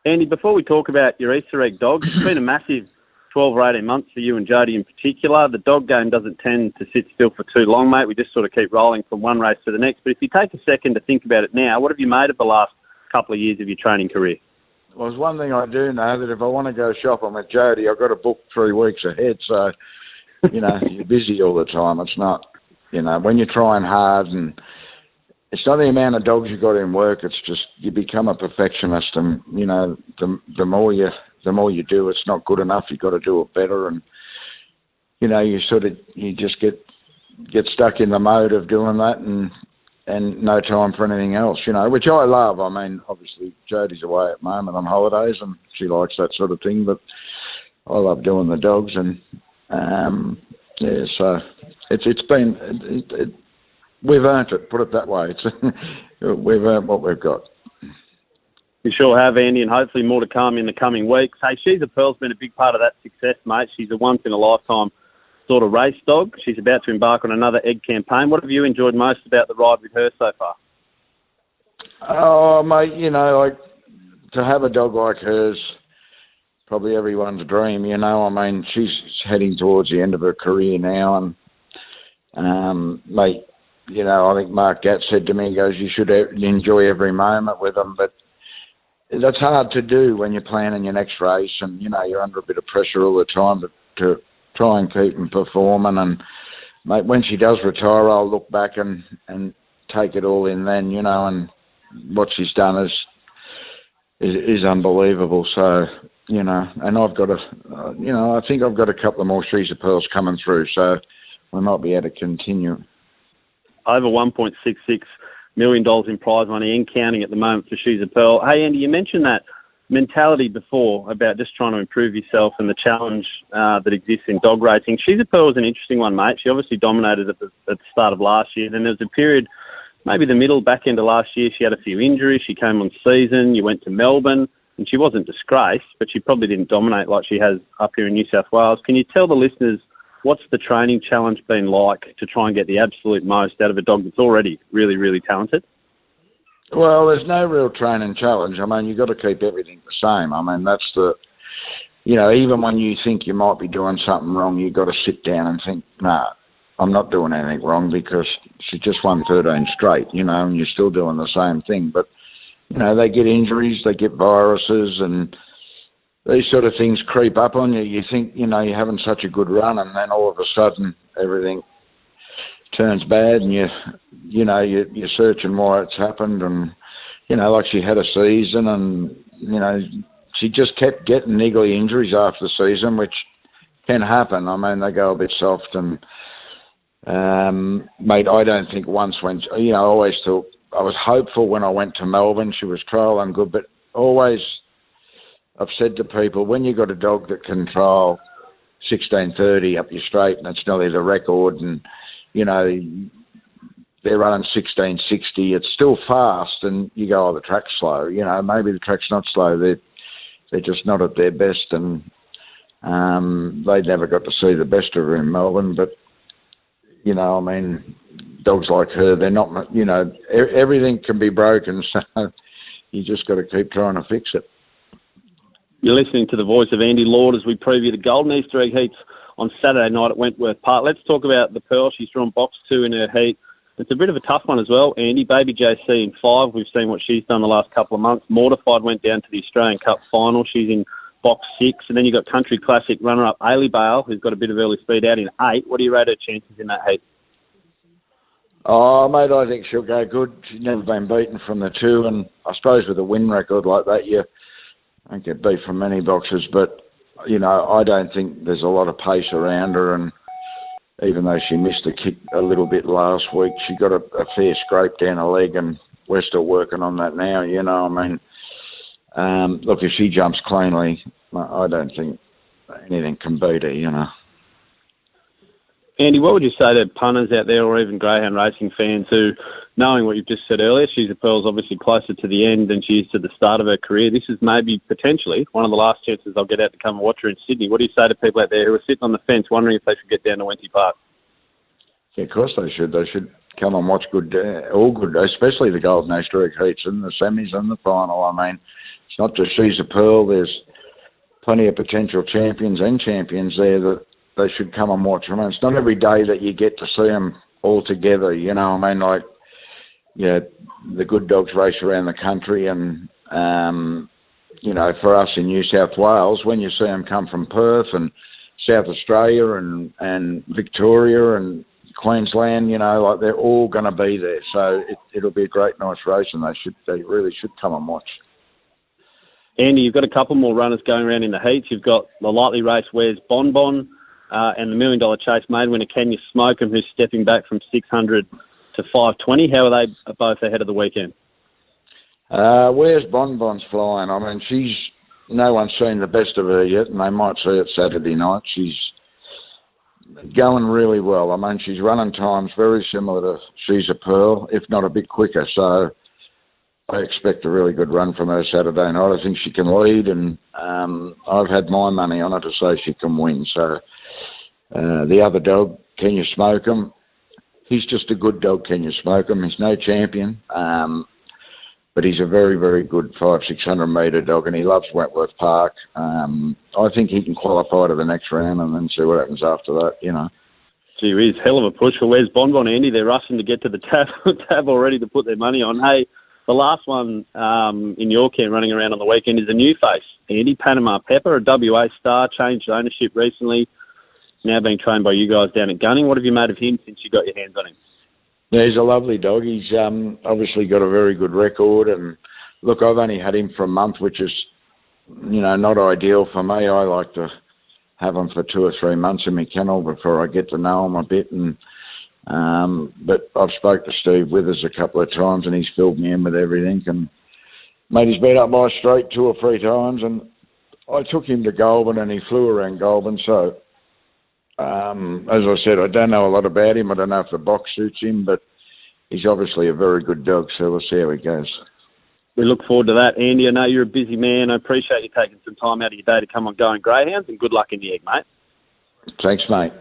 Andy, before we talk about your Easter egg dogs, it's been a massive 12 or 18 months for you and Jodie in particular. The dog game doesn't tend to sit still for too long, mate. We just sort of keep rolling from one race to the next. But if you take a second to think about it now, what have you made of the last couple of years of your training career? Well, there's one thing I do know, that if I want to go shopping with Jodie, I've got to book 3 weeks ahead. So, you're busy all the time. It's not, when you're trying hard, and it's not the amount of dogs you got in work. It's just you become a perfectionist, and the more you do, it's not good enough. You've got to do it better, and you just get stuck in the mode of doing that, and no time for anything else, which I love. I mean, obviously, Jodie's away at the moment on holidays, and she likes that sort of thing, but I love doing the dogs, and, so it's been, we've earned it, put it that way. We've earned what we've got. You sure have, Andy, and hopefully more to come in the coming weeks. Hey, She's a Pearl's been a big part of that success, mate. She's a once-in-a-lifetime sort of race dog. She's about to embark on another egg campaign. What have you enjoyed most about the ride with her so far? Oh, mate, to have a dog like hers, probably everyone's dream, I mean, she's heading towards the end of her career now, and, mate, I think Mark Gatt said to me, he goes, you should enjoy every moment with them, but that's hard to do when you're planning your next race, and, you're under a bit of pressure all the time to try and keep them performing. And, mate, when she does retire, I'll look back and take it all in then, and what she's done is unbelievable. So, and I've got I think I've got a couple of more She's a Pearls coming through, so we might be able to continue. Over $1.66 million in prize money and counting at the moment for She's a Pearl. Hey, Andy, you mentioned that mentality before about just trying to improve yourself and the challenge that exists in dog racing. She's a Pearl was an interesting one, mate. She obviously dominated at the start of last year. Then there was a period, maybe the back end of last year, she had a few injuries. She came on season. You went to Melbourne, and she wasn't disgraced, but she probably didn't dominate like she has up here in New South Wales. Can you tell the listeners what's the training challenge been like to try and get the absolute most out of a dog that's already really, really talented? Well, there's no real training challenge. I mean, you've got to keep everything the same. I mean, that's even when you think you might be doing something wrong, you've got to sit down and think, nah, I'm not doing anything wrong, because she just won 13 straight, and you're still doing the same thing. But, they get injuries, they get viruses, and these sort of things creep up on you. You think, you're having such a good run, and then all of a sudden everything turns bad, and you're searching why it's happened. And, like she had a season, and, she just kept getting niggly injuries after the season, which can happen. I mean, they go a bit soft, and, mate, I don't think once when, I always thought, I was hopeful when I went to Melbourne. She was trialling good, but always I've said to people, when you've got a dog that can trial 16:30 up your straight, and it's nearly the record, and, they're running 16:60, it's still fast, and you go, oh, the track's slow. Maybe the track's not slow. They're just not at their best, and they never got to see the best of her in Melbourne. But, I mean, dogs like her, they're not, everything can be broken, so you just got to keep trying to fix it. You're listening to the voice of Andy Lord as we preview the Golden Easter Egg heats on Saturday night at Wentworth Park. Let's talk about the Pearl. She's drawn box 2 in her heat. It's a bit of a tough one as well, Andy. Baby JC in 5. We've seen what she's done the last couple of months. Mortified went down to the Australian Cup final. She's in box 6. And then you've got Country Classic runner-up Ailey Bale, who's got a bit of early speed, out in 8. What do you rate her chances in that heat? Oh, mate, I think she'll go good. She's never been beaten from the 2, and I suppose with a win record like that, you don't get beat from many boxes, but, I don't think there's a lot of pace around her, and even though she missed the kick a little bit last week, she got a fair scrape down her leg, and we're still working on that now, I mean, look, if she jumps cleanly, I don't think anything can beat her, Andy, what would you say to punters out there, or even greyhound racing fans who, knowing what you've just said earlier, She's a Pearl's obviously closer to the end than she is to the start of her career. This is maybe potentially one of the last chances I'll get out to come and watch her in Sydney. What do you say to people out there who are sitting on the fence wondering if they should get down to Wentworth Park? Yeah, of course they should. They should come and watch all good, especially the Golden Easter Egg heats and the semis and the final. I mean, not just She's a Pearl. There's plenty of potential champions and champions there that they should come and watch. I mean, it's not every day that you get to see them all together, you know. I mean, like, yeah, the good dogs race around the country, and you know, for us in New South Wales, when you see them come from Perth and South Australia and Victoria and Queensland, you know, like, they're all going to be there. So it'll be a great, nice race, and they really should come and watch. Andy, you've got a couple more runners going around in the heats. You've got the lightly raced Where's Bonbon and the $1 Million Chase maiden winner Canya Smoke Them, who's stepping back from 600 to 520. How are they both ahead of the weekend? Where's Bonbon's flying? I mean, no one's seen the best of her yet, and they might see it Saturday night. She's going really well. I mean, she's running times very similar to She's a Pearl, if not a bit quicker. So I expect a really good run from her Saturday night. I think she can lead, and I've had my money on her to say she can win. So the other dog, Canya Smoke Them, he's just a good dog, Canya Smoke Them. He's no champion, but he's a very, very good 500-600 metre dog, and he loves Wentworth Park. I think he can qualify to the next round and then see what happens after that, you know. Gee whiz, hell of a push for Where's Bonbon, Andy. They're rushing to get to the tab already to put their money on. Hey, the last one in your camp running around on the weekend is a new face, Andy, Panama Pepper, a WA star, changed ownership recently, now being trained by you guys down at Gunning. What have you made of him since you got your hands on him? Yeah, he's a lovely dog. He's obviously got a very good record. And look, I've only had him for a month, which is, you know, not ideal for me. I like to have him for 2 or 3 months in my kennel before I get to know him a bit. And but I've spoke to Steve Withers a couple of times, and he's filled me in with everything and made his bed up my straight 2 or 3 times. And I took him to Goulburn, and he flew around Goulburn. So as I said, I don't know a lot about him. I don't know if the box suits him, but he's obviously a very good dog, so we'll see how he goes. We look forward to that, Andy. I know you're a busy man. I appreciate you taking some time out of your day to come on Going Greyhounds, and good luck in the egg, mate. Thanks, mate.